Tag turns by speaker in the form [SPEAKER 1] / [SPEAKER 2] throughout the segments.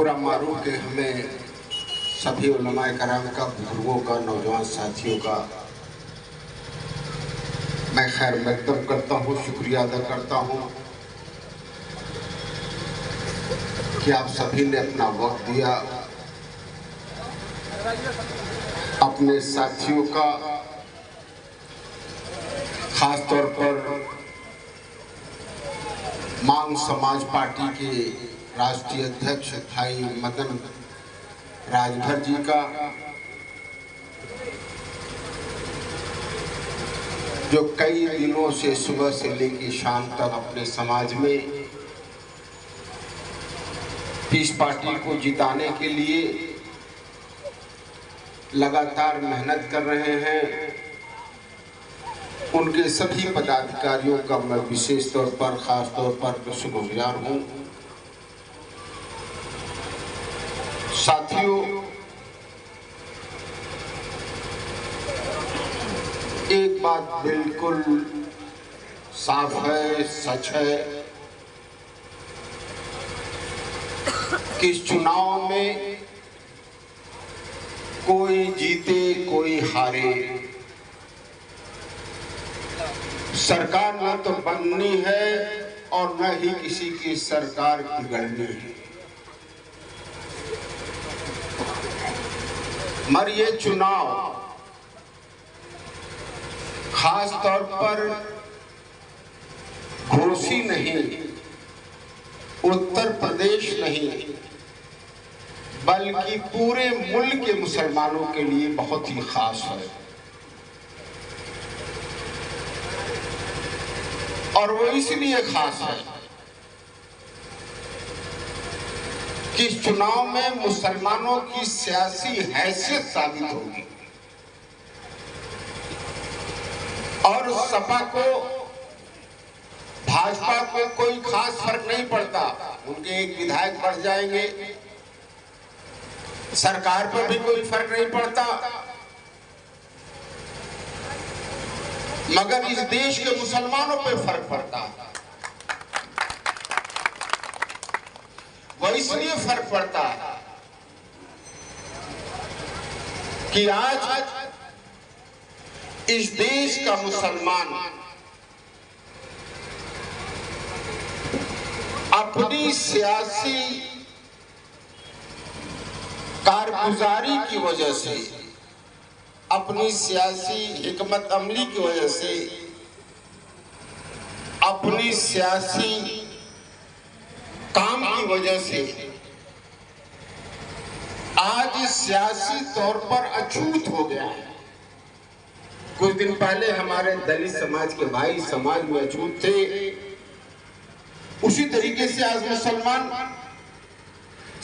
[SPEAKER 1] पूरा मारूफ कि हमें सभी उलमाए कराम का, बुजुर्गों का, नौजवान साथियों का मैं खैर मकदम करता हूँ, शुक्रिया अदा करता हूँ कि आप सभी ने अपना वक्त दिया, अपने साथियों का, खास तौर पर मांग समाज पार्टी के राष्ट्रीय अध्यक्ष भाई मदन राजभर जी का, जो कई दिनों से सुबह से लेकर शाम तक अपने समाज में पीस पार्टी को जिताने के लिए लगातार मेहनत कर रहे हैं। उनके सभी पदाधिकारियों का मैं विशेष तौर पर, खास तौर पर शुक्रगुजार हूँ। साथियों, एक बात बिल्कुल साफ है, सच है कि इस चुनाव में कोई जीते कोई हारे, सरकार न तो बननी है और न ही किसी की सरकार बिगड़नी है, मगर ये चुनाव खास तौर पर घोसी नहीं, उत्तर प्रदेश नहीं, बल्कि पूरे मुल्क के मुसलमानों के लिए बहुत ही खास है। और वो इसलिए खास है कि इस चुनाव में मुसलमानों की सियासी हैसियत साबित होगी और सपा को, भाजपा को कोई खास फर्क नहीं पड़ता। उनके एक विधायक बढ़ जाएंगे, सरकार पर भी कोई फर्क नहीं पड़ता, मगर इस देश के मुसलमानों पे फर्क पड़ता है। वो इसलिए फर्क पड़ता है कि आज इस देश का मुसलमान अपनी सियासी कारगुजारी की वजह से, अपनी सियासी हिकमत अमली की वजह से, अपनी सियासी काम की वजह से आज सियासी तौर पर अछूत हो गया है। कुछ दिन पहले हमारे दलित समाज के भाई समाज में अछूत थे, उसी तरीके से आज मुसलमान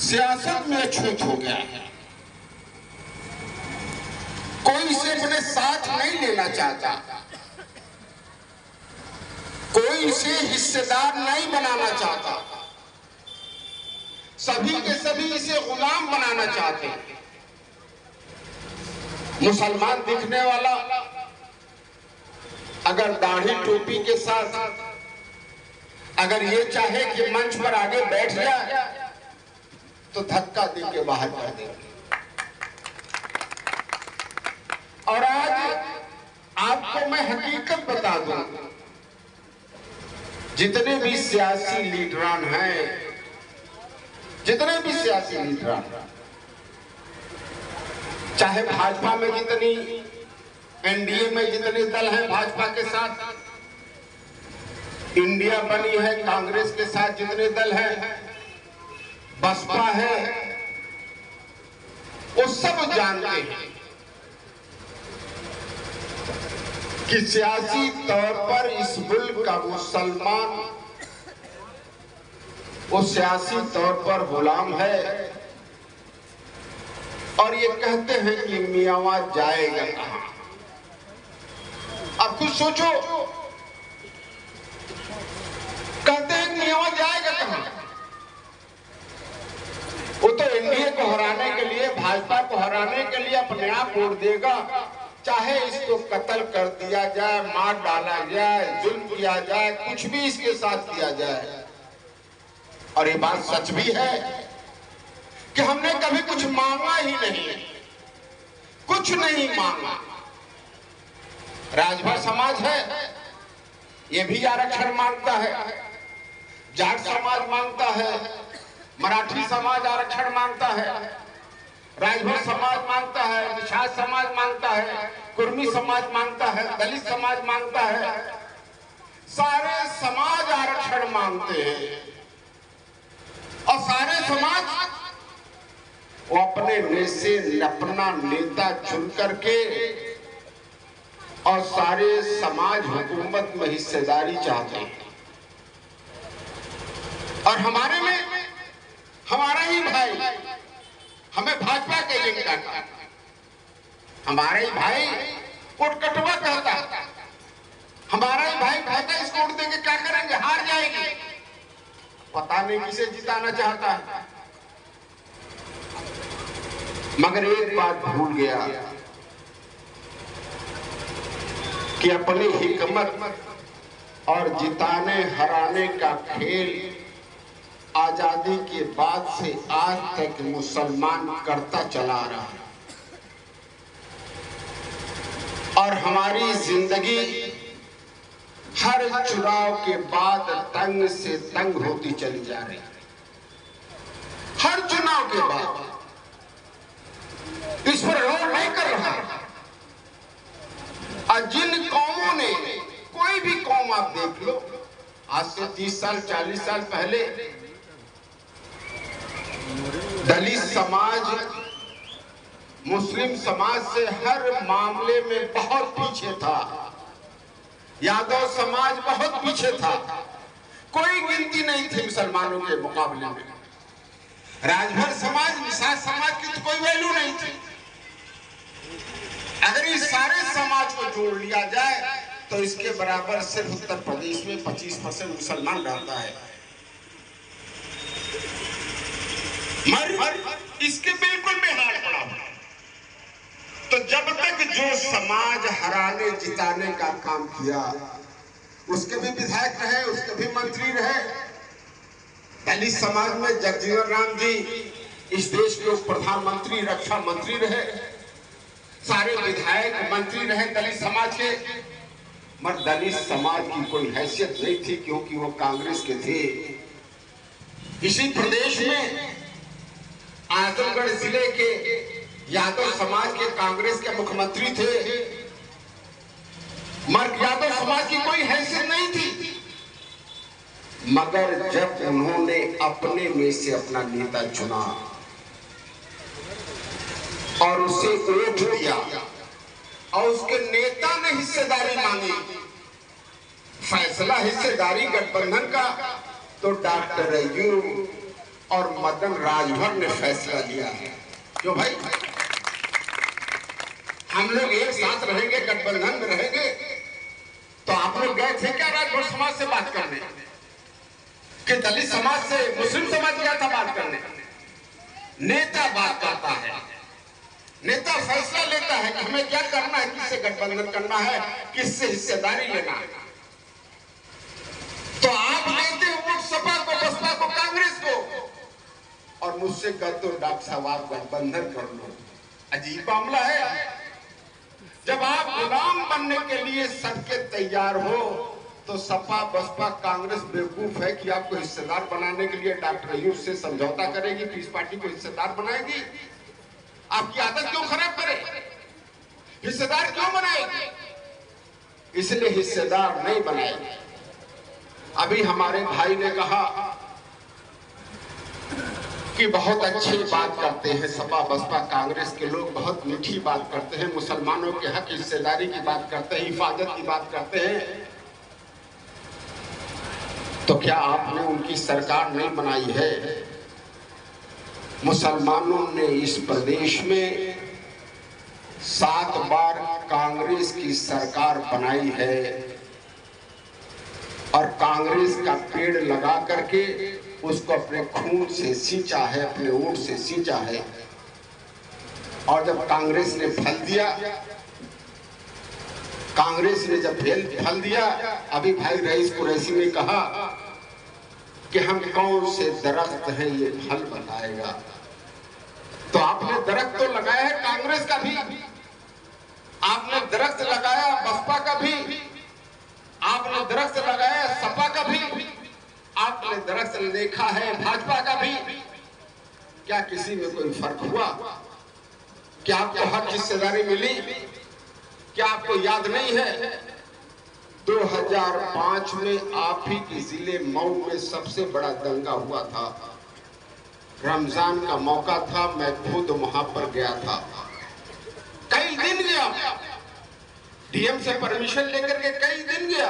[SPEAKER 1] सियासत में अछूत हो गया है। कोई इसे अपने साथ नहीं लेना चाहता, कोई इसे हिस्सेदार नहीं बनाना चाहता, सभी के सभी इसे गुलाम बनाना चाहते हैं। मुसलमान दिखने वाला अगर दाढ़ी टोपी के साथ अगर ये चाहे कि मंच पर आगे बैठ जाए तो धक्का दे के बाहर कर देंगे। और आज आपको मैं हकीकत बता दूं, जितने भी सियासी लीडरान हैं, जितने भी सियासी लीडरान, चाहे भाजपा में जितनी, एनडीए में जितने दल हैं भाजपा के साथ, इंडिया बनी है कांग्रेस के साथ जितने दल हैं, बसपा है, वो सब जानते हैं कि सियासी तौर पर इस मुल्क का मुसलमान वो सियासी तौर पर गुलाम है। और ये कहते हैं कि मियाँ जाएगा कहां। अब कुछ सोचो, कहते हैं मियाँ जाएगा कहां। वो तो एनडीए को हराने के लिए, भाजपा को हराने के लिए अपने आप वोट देगा, चाहे इसको कत्ल कर दिया जाए, मार डाला जाए, जुल्म किया जाए, कुछ भी इसके साथ किया जाए। और ये बात सच भी है कि हमने कभी कुछ मांगा ही नहीं, कुछ नहीं मांगा। राजभर समाज है, ये भी आरक्षण मांगता है, जाट समाज मांगता है, मराठी समाज आरक्षण मांगता है, राजभर समाज मांगता है, निषाद समाज मांगता है, कुर्मी समाज मांगता है, दलित समाज मांगता है। सारे समाज आरक्षण मांगते हैं और सारे समाज वो अपना नेता चुन करके और सारे समाज हुकूमत में हिस्सेदारी चाहते हैं। और हमारे में हमारा ही भाई हमें भाजपा के एजेंडा का, हमारा ही भाई उठकटवा कहता, हमारा ही भाई कहता इसको वोट देंगे क्या करेंगे, हार जाएगी। पता नहीं किसे जिताना चाहता है, मगर एक बात भूल गया कि अपनी हिकमत और जिताने हराने का खेल आजादी के बाद से आज तक मुसलमान करता चला रहा है। और हमारी जिंदगी हर चुनाव के बाद तंग से तंग होती चली जा रही है। हर चुनाव के बाद इस पर गौर नहीं कर रहा। और जिन कौमों ने, कोई भी कौम आप देख लो, आज से 30 साल 40 साल पहले दलित समाज मुस्लिम समाज से हर मामले में बहुत पीछे था, यादव समाज बहुत पीछे था, कोई गिनती नहीं थी मुसलमानों के मुकाबले में। राजभर समाज, निषाद समाज की तो कोई वैल्यू नहीं थी। अगर इस सारे समाज को जोड़ लिया जाए तो इसके बराबर सिर्फ उत्तर प्रदेश में 25% मुसलमान रहता है। मगर इसके बिल्कुल बेहाल पड़ा हुआ। तो जब तक जो समाज हराने जिताने का काम किया, उसके भी विधायक रहे, उसके भी मंत्री रहे। दलित समाज में जगजीवन राम जी इस देश के प्रधानमंत्री, रक्षा मंत्री रहे, सारे विधायक मंत्री रहे दलित समाज के। मगर दलित समाज की कोई हैसियत नहीं थी, क्योंकि वो कांग्रेस के थे। इसी प्रदेश में आजमगढ़ जिले के यादव समाज के कांग्रेस के मुख्यमंत्री थे, मगर यादव समाज की कोई हैसियत नहीं थी। मगर जब उन्होंने अपने में से अपना नेता चुना और उसे वोट दिया और उसके नेता ने हिस्सेदारी मांगी, फैसला हिस्सेदारी गठबंधन का, तो डॉक्टर अय्यूब और मदन राजभर ने फैसला लिया है। क्यों भाई, हम लोग एक साथ रहेंगे, गठबंधन में रहेंगे। तो आप लोग गए थे क्या राजभर समाज से बात करने, कि दलित समाज से मुस्लिम समाज गया था बात करने? नेता बात करता है, नेता फैसला लेता है कि हमें क्या करना है, किससे गठबंधन करना है, किससे हिस्सेदारी लेना है। तो आप देते हो सपा को, बसपा को, कांग्रेस को, और मुझसे कहते हो डॉक्टर साहब आप गठबंधन कर लो। अजीब मामला है। जब आप गुलाम बनने के लिए सबके तैयार हो, तो सपा बसपा कांग्रेस बेवकूफ है कि आपको हिस्सेदार बनाने के लिए डॉक्टर अय्यूब से समझौता करेगी, पीस पार्टी को हिस्सेदार बनाएगी। आपकी आदत क्यों खराब करे, हिस्सेदार क्यों बनाएगी? इसलिए हिस्सेदार नहीं बनाएगी। अभी हमारे भाई ने कहा कि बहुत अच्छी बात करते हैं सपा बसपा कांग्रेस के लोग, बहुत मीठी बात करते हैं, मुसलमानों के हक हिस्सेदारी की बात करते हैं, हिफाजत की बात करते हैं। तो क्या आपने उनकी सरकार नहीं बनाई है? मुसलमानों ने इस प्रदेश में 7 बार कांग्रेस की सरकार बनाई है और कांग्रेस का पेड़ लगा करके उसको अपने खून से सींचा है, अपने वोट से सींचा है। और जब कांग्रेस ने फल दिया, कांग्रेस ने जब फल दिया, अभी भाई रईस कुरैशी ने कहा कि हम कौन से दरख्त हैं ये फल बताएगा। तो आपने दरख्त तो लगाया है कांग्रेस का भी, आपने दरख्त लगाया बसपा का भी, आपने दरख्त लगाया सपा का भी, आपने दरख्त देखा है भाजपा का भी। क्या किसी में कोई फर्क हुआ? क्या आपको हक हिस्सेदारी मिली? क्या आपको याद नहीं है 2005 में आप ही के जिले मऊ में सबसे बड़ा दंगा हुआ था। रमजान का मौका था, मैं खुद वहां पर गया था, कई दिन गया, डीएम से परमिशन लेकर के कई दिन गया,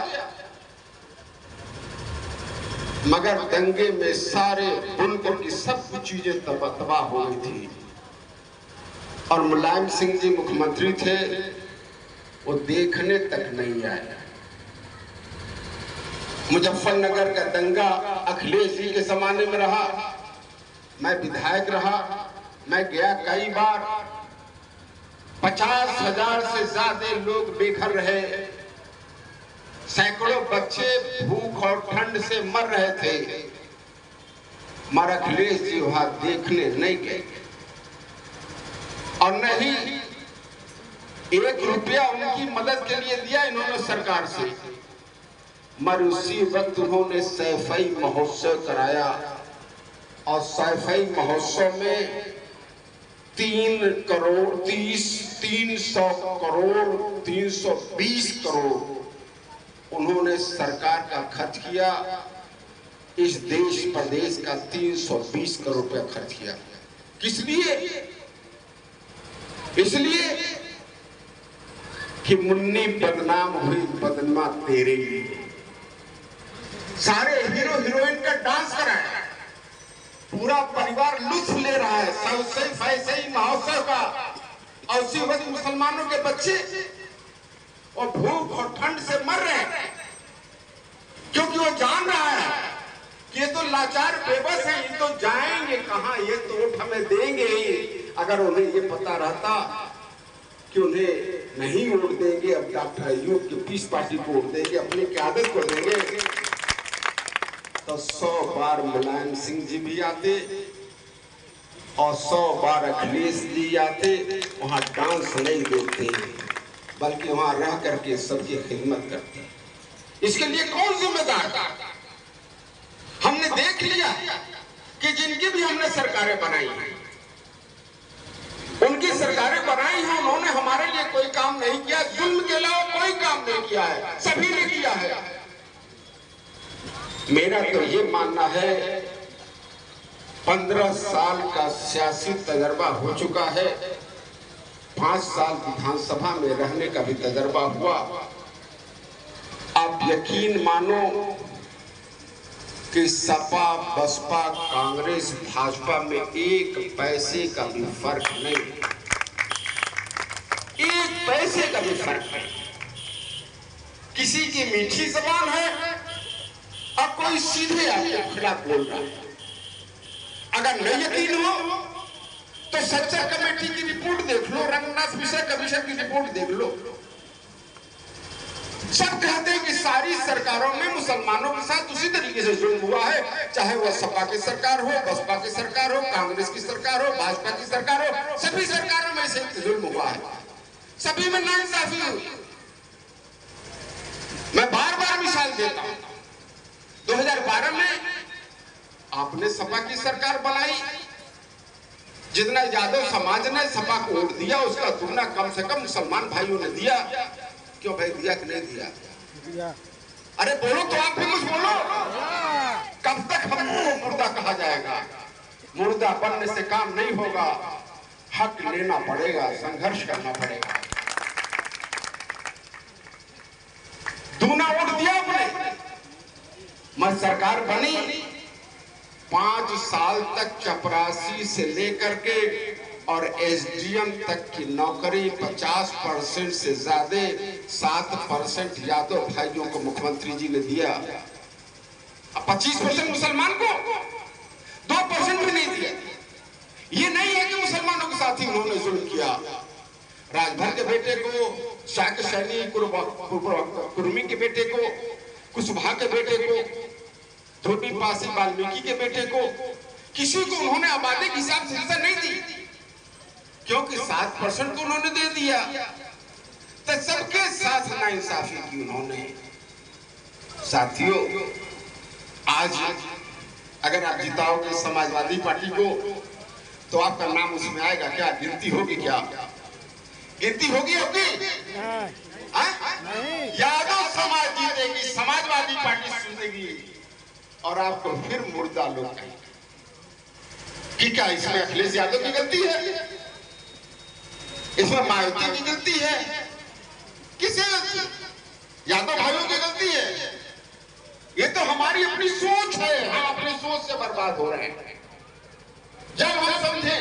[SPEAKER 1] मगर दंगे में सारे बुनकर की सब चीजें तबाह हो गई थी। और मुलायम सिंह जी मुख्यमंत्री थे, वो देखने तक नहीं आए। मुजफ्फरनगर का दंगा अखिलेश जी के जमाने में रहा, मैं विधायक रहा, मैं गया कई बार, 50,000 से ज्यादा लोग बेघर रहे, सैकड़ों बच्चे भूख और ठंड से मर रहे थे, मगर अखिलेश जी वहां देखने नहीं गए और नहीं 1 रुपया उनकी मदद के लिए दिया इन्होंने सरकार से। मगर उसी वक्त उन्होंने सैफई महोत्सव कराया और सैफई महोत्सव में 300 करोड़ 320 करोड़ उन्होंने सरकार का खर्च किया। इस देश प्रदेश का 320 करोड़ रुपया खर्च किया। किस लिए? इसलिए कि मुन्नी बदनाम हुई, बदनामा तेरे लिए। सारे हीरो हीरोइन का डांस कराया, पूरा परिवार लुत्फ ले रहा है सबसे फैसई महोत्सव का, और उसी वक्त मुसलमानों के बच्चे और भूख और ठंड से मर रहे हैं, क्योंकि वो जान रहा है कि ये तो लाचार बेबस है, ये तो जाएंगे कहां, ये तो वोट हमें देंगे ही। अगर उन्हें ये पता रहता कि उन्हें नहीं वोट देंगे, अब डॉक्टर अयूब की पीस पार्टी को वोट देंगे, अपनी क्यादत को देंगे, तो 100 बार मुलायम सिंह जी भी आते और 100 बार अखिलेश जी आते, वहां डांस नहीं देखते, बल्कि वहां रह करके सबकी खिदमत करते। इसके लिए कौन जिम्मेदार था? हमने देख लिया कि जिनकी भी हमने सरकारें बनाई हैं, उनकी सरकारें बनाई हैं, उन्होंने हमारे लिए कोई काम नहीं किया, जुल्म के अलावा कोई काम नहीं किया है, सभी ने किया है। मेरा तो ये मानना है 15 साल का सियासी तजर्बा हो चुका है, 5 साल विधानसभा में रहने का भी तजर्बा हुआ। आप यकीन मानो कि सपा बसपा कांग्रेस भाजपा में 1 पैसे का भी फर्क नहीं, 1 पैसे का भी फर्क नहीं। किसी की मीठी जबान है और कोई सीधे आपके खिलाफ बोल रहा है। अगर नहीं यकीन हो तो सच्चा कमेटी की रिपोर्ट देख लो, रंगनाथ विषय कमीशन की रिपोर्ट देख लो। सब कहते हैं कि सारी सरकारों में मुसलमानों के साथ उसी तरीके से जुल्म हुआ है, चाहे वह सपा की सरकार हो, बसपा की सरकार हो, कांग्रेस की सरकार हो, भाजपा की सरकार हो, सभी सरकारों में ऐसे जुल्म हुआ है, सभी में नाइंसाफी हुई। मैं बार बार मिसाल देता हूं, 2012 में आपने सपा की सरकार बनाई, जितना यादव समाज ने सपा को वोट दिया उसका दुगना कम से कम मुसलमान भाइयों ने दिया। क्यों भाई, दिया कि नहीं दिया? अरे बोलो तो, आप भी कुछ बोलो। कब तक हमको मुर्दा कहा जाएगा? मुर्दा बनने से काम नहीं होगा, हक लेना पड़ेगा, संघर्ष करना पड़ेगा। दुगना वोट दिया आपने, मगर सरकार बनी, 5 साल तक चपरासी से लेकर के और एसडीएम तक की नौकरी 50% से ज्यादा 7% यादव भाइयों को मुख्यमंत्री जी ने दिया। अब 25% मुसलमान को, 2% भी नहीं दिया। ये नहीं है कि मुसलमानों के साथ ही उन्होंने जुल्म किया। राजभर के बेटे को, शाक सैनी कुर्मी के बेटे को, कुशवाहा के बेटे को, धोबी पासी वाल्मीकि के बेटे को, किसी को उन्होंने आबादी के हिसाब से हिस्सा नहीं दी। क्योंकि 7% को उन्होंने दे दिया, तो सबके साथ नाइंसाफी की उन्होंने। साथियों, आज अगर आप जिताओगे समाजवादी पार्टी को तो आपका नाम उसमें आएगा क्या? गिनती होगी क्या? गिनती होगी? यादव समाज जीतेगी, समाजवादी पार्टी जीतेगी और आपको फिर मुर्दा लोग कहेंगे कि क्या इसमें अखिलेश यादव की गलती है? इसमें मायावती की गलती है? किसकी गलती? यादव भाइयों की गलती है? ये तो हमारी अपनी सोच है, हम अपनी सोच से बर्बाद हो रहे हैं। जब हम समझें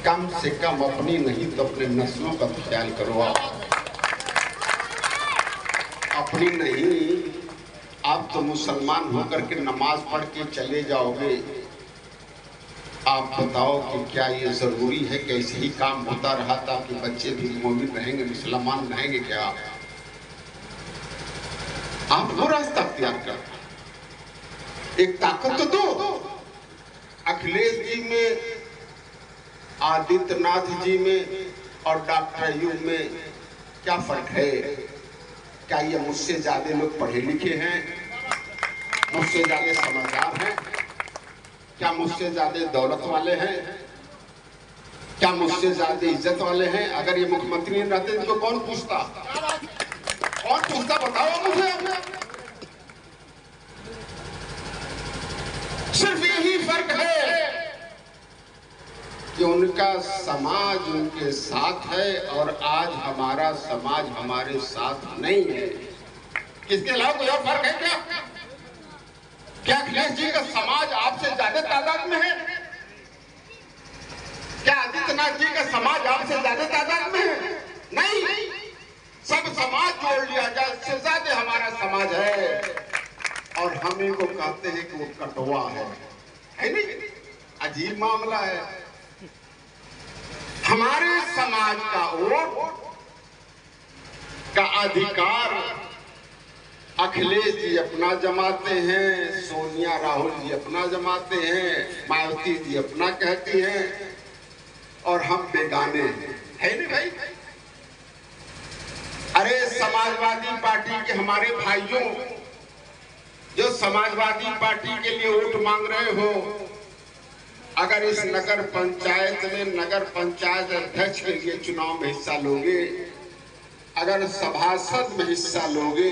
[SPEAKER 1] कम से कम अपनी नहीं तो अपने नस्लों का तो ख्याल करो। आप अपनी नहीं, आप तो मुसलमान होकर के नमाज पढ़ के चले जाओगे। आप बताओ कि क्या ये जरूरी है कि ऐसे ही काम होता रहा था कि बच्चे भी मोमिन रहेंगे, मुसलमान रहेंगे? क्या आप वो रास्ता अख्तियार कर, एक ताकत तो दो। अखिलेश जी में, आदित्यनाथ जी में और डॉक्टर अयूब में क्या फर्क है? क्या ये मुझसे ज्यादा लोग पढ़े लिखे हैं, मुझसे ज्यादा समझदार हैं? क्या मुझसे ज्यादा दौलत वाले हैं? क्या मुझसे ज्यादा इज्जत वाले हैं? अगर ये मुख्यमंत्री नहीं रहते तो कौन पूछता? कौन पूछता? बताओ मुझे। सिर्फ यही फर्क है कि उनका समाज उनके साथ है और आज हमारा समाज हमारे साथ नहीं है। इसके अलावा कोई और फर्क है क्या? क्या अखिलेश जी का समाज आपसे ज्यादा तादाद में है? क्या आदित्यनाथ जी का समाज आपसे ज्यादा तादाद में है? नहीं, सब समाज जोड़ लिया जाए, इससे ज्यादा हमारा समाज है और हम इनको कहते हैं कि वो कटवा है नहीं? अजीब मामला है। हमारे समाज का वोट का अधिकार अखिलेश जी अपना जमाते हैं, सोनिया राहुल जी अपना जमाते हैं, मायावती जी अपना कहती हैं और हम बेगाने हैं, है नहीं भाई? अरे समाजवादी पार्टी के हमारे भाइयों जो समाजवादी पार्टी के लिए वोट मांग रहे हो, अगर इस नगर पंचायत में नगर पंचायत अध्यक्ष के लिए चुनाव में हिस्सा लोगे, अगर सभासद में हिस्सा लोगे,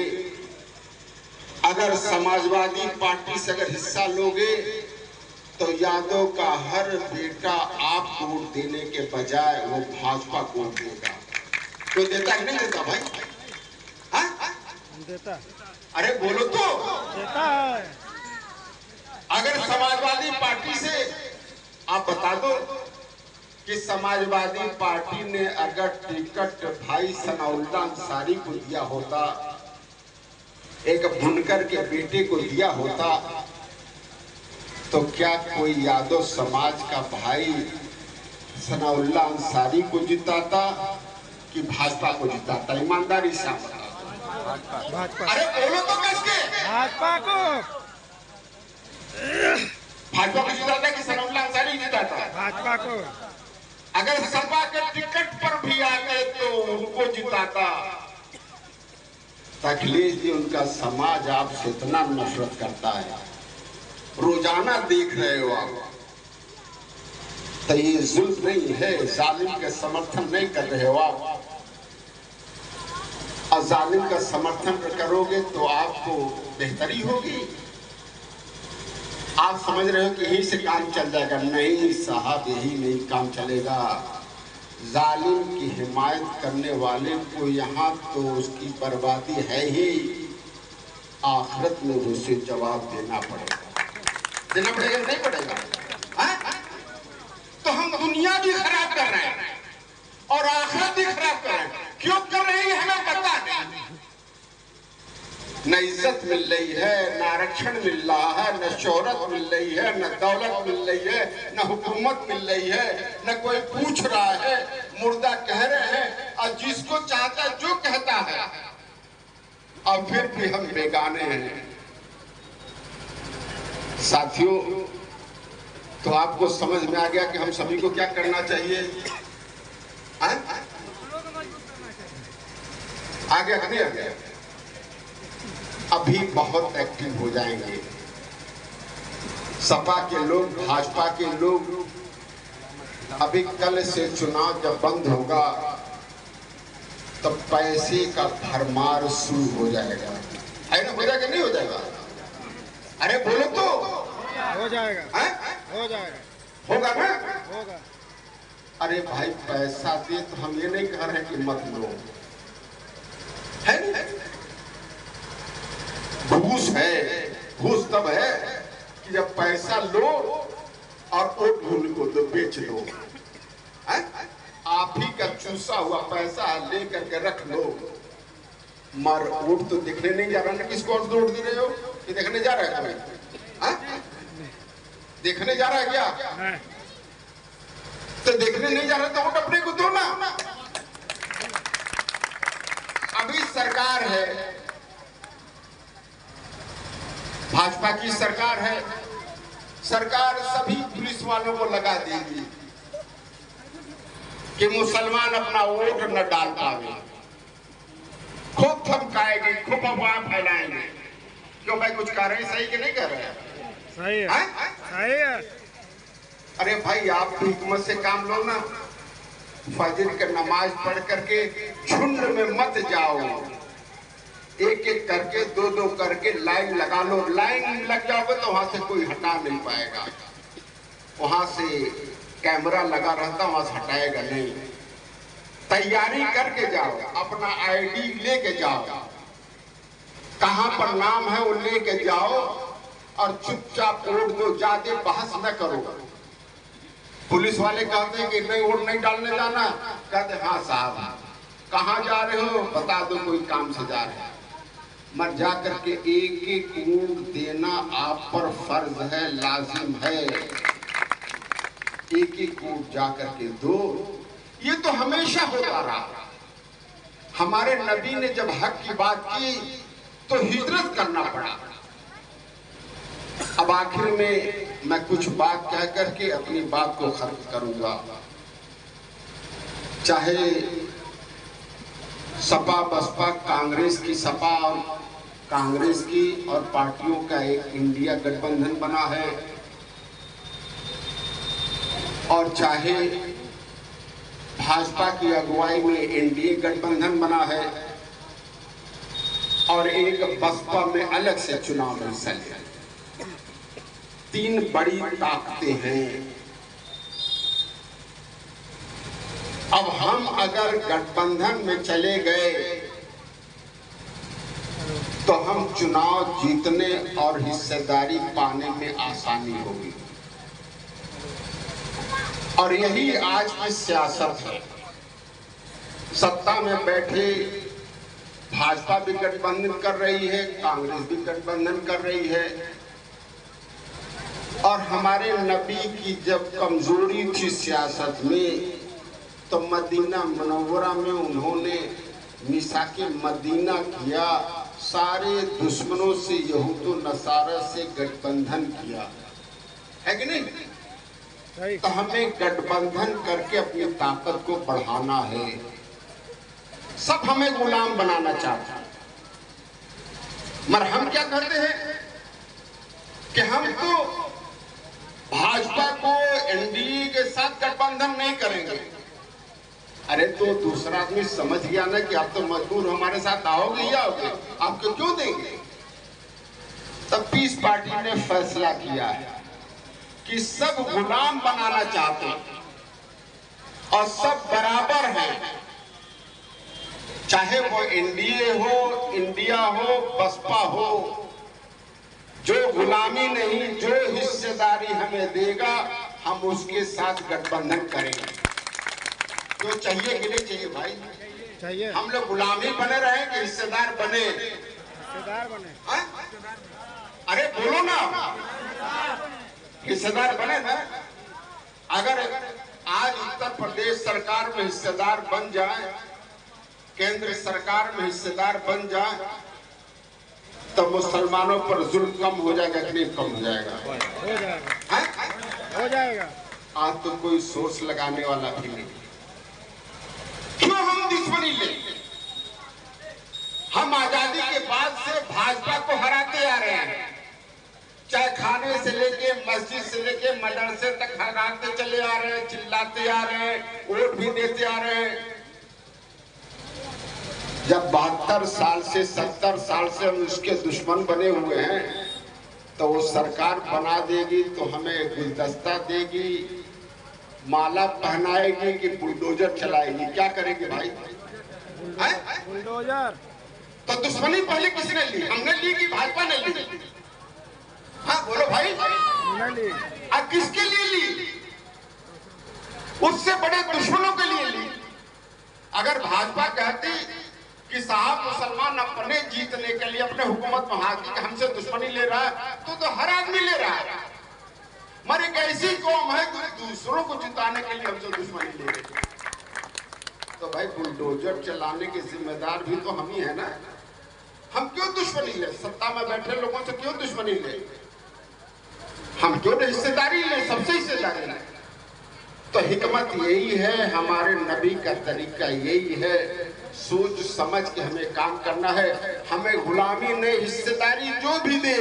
[SPEAKER 1] अगर समाजवादी पार्टी से अगर हिस्सा लोगे तो यादव का हर बेटा आप वोट देने के बजाय वो भाजपा को वोट देगा। तो देता है नहीं देता भाई? हाँ? देता। अरे बोलो तो। देता है। अगर समाजवादी पार्टी से आप बता दो कि समाजवादी पार्टी ने अगर टिकट भाई सनाउल्लाह अंसारी को दिया होता, एक बुनकर के बेटे को दिया होता, तो क्या कोई यादव समाज का भाई सनाउल्लाह अंसारी को जिताता कि भाजपा को जिताता? ईमानदारी से आप बताओ। अरे बोलो तो किसके? भाजपा को। भाजपा को जिताता कि सनाउल्लाह अंसारी जिताता? भाजपा को। अगर सपा के टिकट पर भी आते तो उनको जिताता। अखिलेश जी, उनका समाज आपसे इतना नफरत करता है, रोजाना देख रहे हो आप, तो ये जुल्म नहीं है, जालिम का समर्थन नहीं कर रहे हो आप। और जालिम का समर्थन करोगे तो आपको बेहतरी होगी। आप समझ रहे हो कि यही से काम चल जाएगा? नहीं साहब, यही नहीं काम चलेगा। जालिम की हिमायत करने वाले को यहाँ तो उसकी बर्बादी है ही, आखिरत में उसे जवाब देना पड़ेगा। देना पड़ेगा नहीं पड़ेगा? तो हम दुनिया भी खराब कर रहे हैं और आखिरत भी खराब कर रहे हैं। क्यों कर रहे हैं हमें पता नहीं। न इज्जत मिल रही है, न आरक्षण मिल रहा है, न शोहरत मिल रही है, न दौलत मिल रही है, न हुकूमत मिल रही है, न कोई पूछ रहा है, मुर्दा कह रहे हैं और जिसको चाहता जो कहता है। और फिर भी हम बेगाने हैं। साथियों, तो आपको समझ में आ गया कि हम सभी को क्या करना चाहिए। आ गया कि नहीं आ गया? अभी बहुत एक्टिव हो जाएंगे सपा के लोग, भाजपा के लोग। अभी कल से चुनाव जब बंद होगा तो पैसे का भरमार शुरू हो जाएगा। है ना? हो जाएगा नहीं हो जाएगा? अरे बोलो तो।
[SPEAKER 2] हो जाएगा। हो जाएगा।
[SPEAKER 1] होगा ना?
[SPEAKER 2] होगा।
[SPEAKER 1] अरे भाई पैसा दे तो हम ये नहीं कह रहे कि मत लो, है ना? घूस है, घूस तब है कि जब पैसा लो और वोट ढूंढ को तो बेच दो। आप ही का चूसा हुआ पैसा लेकर के रख लो, मर वोट तो देखने नहीं जा रहा ना। किसको वोट दे रहे हो? ये देखने जा रहा है कोई? देखने जा रहा है क्या? तो देखने नहीं जा रहा तो वोट अपने को दो ना। अभी सरकार है, भाजपा की सरकार है, सरकार सभी पुलिस वालों को लगा देगी कि मुसलमान अपना वोट न डाल पावे। खूब धमकाएगी, खूब अफवाह फैलाएंगे। क्यों भाई, कुछ कह रहे हैं सही कि नहीं कह रहे हैं?
[SPEAKER 2] सही है, सही है।
[SPEAKER 1] अरे भाई आप भी हिकमत से काम लो ना। फजर की नमाज पढ़ करके झुंड में मत जाओ, एक एक करके दो दो करके लाइन लगा लो। लाइन लग जाओगे तो वहां से कोई हटा नहीं पाएगा। वहां से कैमरा लगा रहता, वहां से हटाएगा नहीं। तैयारी करके जाओ, अपना आईडी लेके जाओ, कहां पर नाम है वो लेके जाओ और चुपचाप वोट दो। ज्यादा बहस न करो। पुलिस वाले कहते हैं कि नहीं वोट नहीं डालने जाना, कहते हाँ साहब कहाँ जा रहे हो, बता दो कोई काम से जा रहे हैं। मर जा करके एक एक वोट देना आप पर फर्ज है, लाजिम है। एक एक वोट जा करके दो। ये तो हमेशा होता रहा। हमारे नबी ने जब हक की बात की तो हिजरत करना पड़ा। अब आखिर में मैं कुछ बात कह करके अपनी बात को खत्म करूंगा। चाहे सपा बसपा कांग्रेस की, सपा और कांग्रेस की और पार्टियों का एक इंडिया गठबंधन बना है, और चाहे भाजपा की अगुवाई में एनडीए गठबंधन बना है, और एक बसपा में अलग से चुनाव लड़ है। तीन बड़ी ताकतें हैं। अब हम अगर गठबंधन में चले गए तो हम चुनाव जीतने और हिस्सेदारी पाने में आसानी होगी। और यही आज की सियासत है। सत्ता में बैठे भाजपा भी गठबंधन कर रही है, कांग्रेस भी गठबंधन कर रही है। और हमारे नबी की जब कमजोरी थी सियासत में तो मदीना मुनव्वरा में उन्होंने मिसाके मदीना किया, सारे दुश्मनों से, यहूद नसारा से गठबंधन किया, है कि नहीं? तो हमें गठबंधन करके अपनी ताकत को बढ़ाना है। सब हमें गुलाम बनाना चाहते हैं, मगर हम क्या करते हैं कि हम तो भाजपा को एनडीए के साथ गठबंधन नहीं करेंगे। अरे तो दूसरा आदमी समझ गया ना कि आप तो मजबूर हमारे साथ आओगे ही आओगे, आपको क्यों देंगे? तब पीस पार्टी ने फैसला किया है कि सब गुलाम बनाना चाहते हैं और सब बराबर हैं, चाहे वो एनडीए हो, इंडिया हो, बसपा हो। जो गुलामी नहीं, जो हिस्सेदारी हमें देगा हम उसके साथ गठबंधन करेंगे। तो चाहिए कि नहीं चाहिए भाई?
[SPEAKER 2] चाहिए। हम
[SPEAKER 1] लोग गुलामी बने रहे कि हिस्सेदार बने?
[SPEAKER 2] हिस्सेदार बने।
[SPEAKER 1] अरे बोलो ना, हिस्सेदार बने ना। अगर आज उत्तर प्रदेश सरकार में हिस्सेदार बन जाए, केंद्र सरकार में हिस्सेदार बन जाए, तो मुसलमानों पर जुल्म कम हो जाएगा कि नहीं कम हो जाएगा?
[SPEAKER 2] हो जाएगा। हो जाएगा।
[SPEAKER 1] आज तो कोई सोर्स लगाने वाला भी नहीं। क्यों हम दुश्मनी ले? हम आजादी के बाद से भाजपा को हराते आ रहे हैं, चाहे खाने से लेके मस्जिद से लेके मदरसे तक हराते चले आ रहे हैं, चिल्लाते आ रहे हैं, वोट भी देते आ रहे हैं। जब 72 साल से 70 साल से हम उसके दुश्मन बने हुए हैं, तो वो सरकार बना देगी तो हमें गुलदस्ता देगी, माला पहनाएगी कि बुलडोजर चलाएगी? क्या करेगी भाई?
[SPEAKER 2] बुलडोजर।
[SPEAKER 1] तो दुश्मनी पहले किसने ली? हमने ली कि भाजपा ने ली? हाँ बोलो भाई।
[SPEAKER 2] ली।
[SPEAKER 1] अब किसके लिए ली? उससे बड़े दुश्मनों के लिए ली। अगर भाजपा कहती कि साहब मुसलमान अपने जीतने के लिए अपने हुकूमत में हाथ की हमसे दुश्मनी ले रहा है, तो हर आदमी ले रहा है। मगर एक ऐसी कौम है जो दूसरों को जिताने के लिए हमसे दुश्मनी ले रही है। तो भाई बुलडोजर चलाने के जिम्मेदार भी तो हम ही है ना। हम क्यों दुश्मनी ले? सत्ता में बैठे लोगों से क्यों दुश्मनी ले? हम क्यों हिस्सेदारी ले? सबसे हिस्सेदारी ले। तो हिकमत यही है, हमारे नबी का तरीका यही है, सोच समझ के हमें काम करना है। हमें गुलामी नहीं, हिस्सेदारी जो भी दे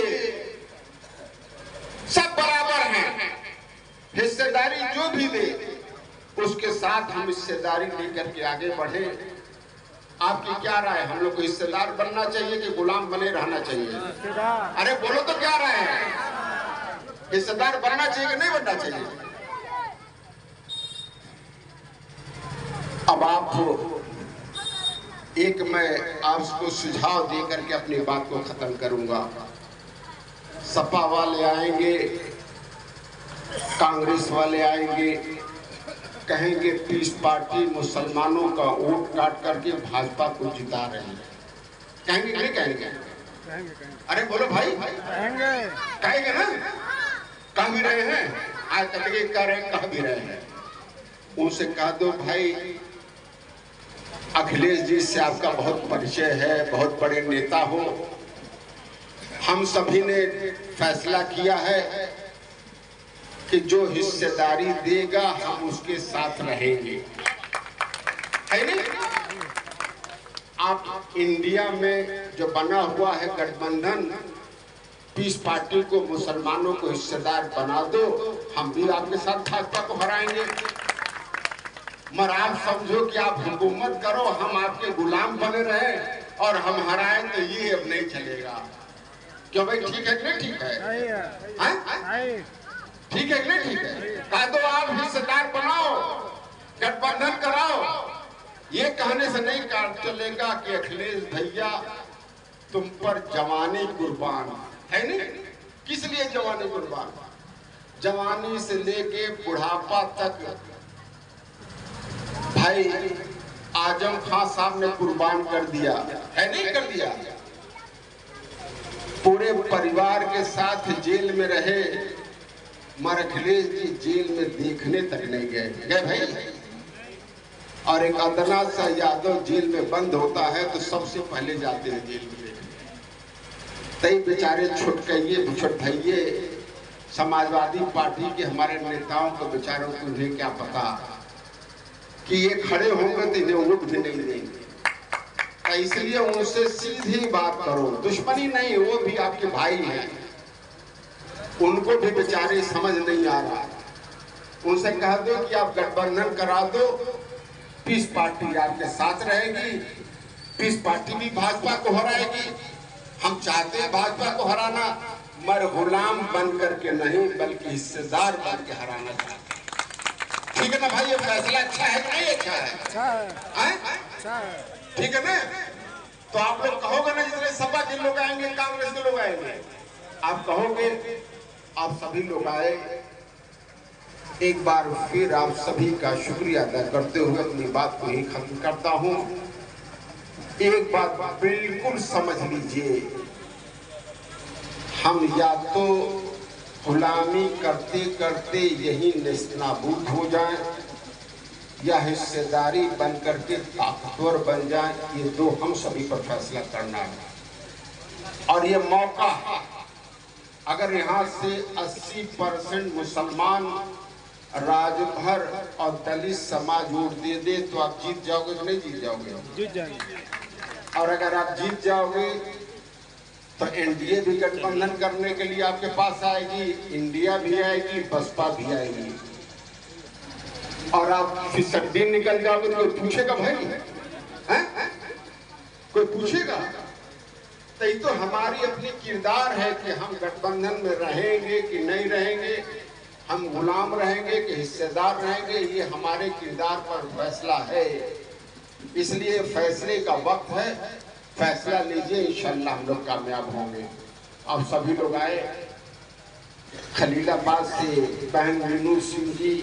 [SPEAKER 1] सब बराबर हैं। हिस्सेदारी जो भी दे उसके साथ हम हिस्सेदारी लेकर के आगे बढ़े। आपकी क्या राय? हम लोग को हिस्सेदार बनना चाहिए कि गुलाम बने रहना चाहिए? अरे बोलो तो क्या राय है? हिस्सेदार बनना चाहिए कि नहीं बनना चाहिए? अब आप एक मैं आपको सुझाव देकर के अपनी बात को खत्म करूंगा। सपा वाले आएंगे, कांग्रेस वाले आएंगे, कहेंगे पीस पार्टी मुसलमानों का वोट काट करके भाजपा को जिता रहे हैं। कहेंगे नहीं कहेंगे? अरे बोलो भाई। कहेंगे ना? कह भी रहे हैं, आज तक ये कह रहे हैं, कह भी रहे हैं। उनसे कह दो भाई अखिलेश जी से आपका बहुत परिचय है, बहुत बड़े नेता हो। हम सभी ने फैसला किया है कि जो हिस्सेदारी देगा हम उसके साथ रहेंगे, है नहीं? आप इंडिया में जो बना हुआ है गठबंधन, पीस पार्टी को मुसलमानों को हिस्सेदार बना दो, हम भी आपके साथ भाजपा को हराएंगे। मगर आप समझो कि आप हुकूमत करो, हम आपके गुलाम बने रहे और हम हराएं, तो ये अब नहीं चलेगा। क्यों भाई? ठीक है कि नहीं ठीक है? ठीक है कि नहीं ठीक है? कह दो आप हिस्सेदार बनाओ, गठबंधन कराओ। ये कहने से नहीं चलेगा कि अखिलेश भैया तुम पर जवानी कुर्बान है। नहीं, किस लिए जवानी कुर्बान? जवानी से लेके बुढ़ापा तक भाई आजम खान साहब ने कुर्बान कर दिया है, नहीं कर दिया? पूरे परिवार के साथ जेल में रहे, मगर अखिलेश जी जेल में देखने तक नहीं गए भाई। और एक अदना सा यादव जेल में बंद होता है तो सबसे पहले जाते हैं जेल में देखने। तई बेचारे छुटकइये समाजवादी पार्टी के हमारे नेताओं को बेचारों को उन्हें क्या पता कि ये खड़े होंगे तो इन्हें वोट भी नहीं देंगे। इसलिए उनसे सीधी बात करो, दुश्मनी नहीं, वो भी आपके भाई हैं, उनको भी बेचारे समझ नहीं आ रहा। उनसे कह दो कि आप गठबंधन करा दो, पीस पार्टी आपके साथ रहेगी, पीस पार्टी भी भाजपा को हराएगी। हम चाहते हैं भाजपा को हराना, मगर गुलाम बन करके नहीं बल्कि हिस्सेदार बन के हराना चाहते। ठीक है ना भाई? ये फैसला अच्छा है कि नहीं अच्छा है? अच्छा है। ठीक है ना? तो आप लोग कहोगे ना, जितने सपा के लोग आएंगे, कांग्रेस के लोग आएंगे, आप कहोगे, आप सभी लोग आए। एक बार फिर आप सभी का शुक्रिया अदा करते हुए अपनी बात को ही खत्म करता हूं। एक बात बिल्कुल समझ लीजिए, हम या तो गुलामी करते करते यही नेस्तनाबूद हो जाएं, या हिस्सेदारी बन करके ताकतवर बन जाए। ये दो हम सभी पर फैसला करना है। और ये मौका है अगर यहाँ से 80% मुसलमान, राजभर और दलित समाज वोट दे दे तो आप जीत जाओगे कि नहीं जीत जाओगे?
[SPEAKER 2] जीत जाएंगे।
[SPEAKER 1] और अगर आप जीत जाओगे तो एनडीए भी गठबंधन करने के लिए आपके पास आएगी, इंडिया भी आएगी, बसपा भी आएगी, और आप फिर सड्डी निकल जाओगे तो कोई पूछेगा भाई? हैं? कोई पूछेगा? तो ये तो हमारी अपनी किरदार है कि हम गठबंधन में रहेंगे कि नहीं रहेंगे, हम गुलाम रहेंगे कि हिस्सेदार रहेंगे, ये हमारे किरदार पर फैसला है। इसलिए फैसले का वक्त है, फैसला लीजिए, इंशाल्लाह हम लोग कामयाब होंगे। अब सभी लोग आए। खलीलाबाद से बहन मीनू सिंह जी